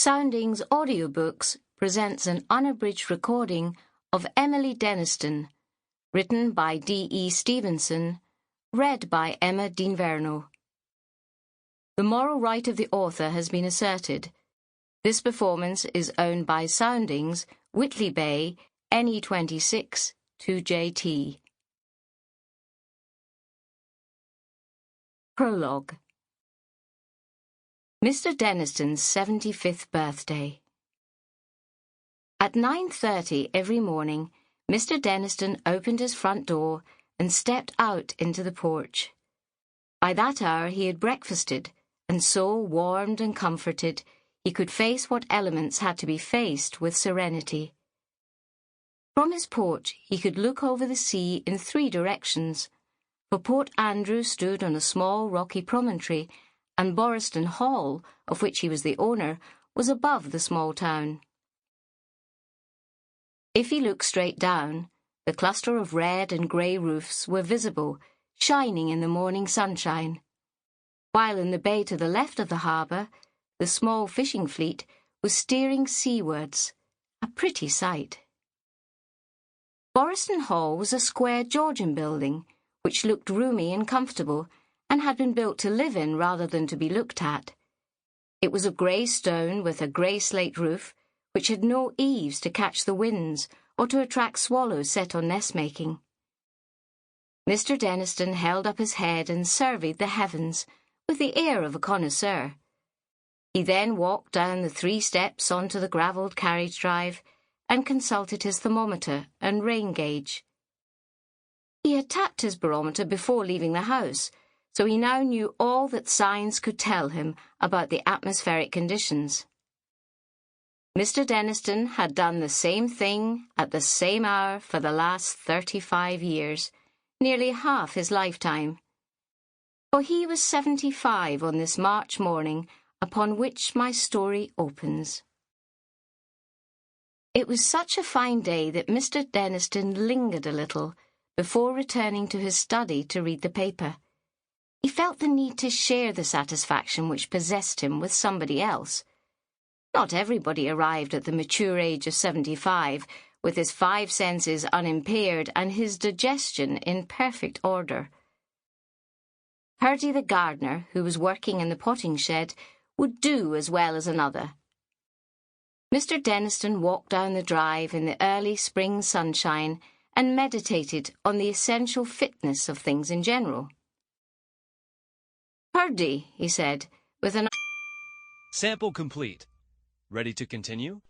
Soundings Audiobooks presents an unabridged recording of Emily Dennistoun, written by D.E. Stevenson, read by Emma Dinverno. The moral right of the author has been asserted. This performance is owned by Soundings, Whitley Bay, NE26 2JT. Prologue. Mr. Dennistoun's 75th birthday. At 9:30 every morning, Mr. Dennistoun opened his front door and stepped out into the porch. By that hour he had breakfasted, and so, warmed and comforted, he could face what elements had to be faced with serenity. From his porch he could look over the sea in three directions, for Port Andrew stood on a small rocky promontory, and Borriston Hall, of which he was the owner, was above the small town. If he looked straight down, the cluster of red and grey roofs were visible, shining in the morning sunshine, while in the bay to the left of the harbour, the small fishing fleet was steering seawards, a pretty sight. Borriston Hall was a square Georgian building, which looked roomy and comfortable, and had been built to live in rather than to be looked at. It was of grey stone with a grey slate roof, which had no eaves to catch the winds or to attract swallows set on nest-making. Mr. Dennistoun held up his head and surveyed the heavens with the air of a connoisseur. He then walked down the 3 steps onto the gravelled carriage drive and consulted his thermometer and rain gauge. He had tapped his barometer before leaving the house, so he now knew all that signs could tell him about the atmospheric conditions. Mr. Dennistoun had done the same thing at the same hour for the last 35 years, nearly half his lifetime. For he was 75 on this March morning upon which my story opens. It was such a fine day that Mr. Dennistoun lingered a little before returning to his study to read the paper. He felt the need to share the satisfaction which possessed him with somebody else. Not everybody arrived at the mature age of 75 with his 5 senses unimpaired and his digestion in perfect order. Purdy the gardener, who was working in the potting shed, would do as well as another. Mr. Dennistoun walked down the drive in the early spring sunshine and meditated on the essential fitness of things in general. "Purdy," he said, with an... Sample complete. Ready to continue?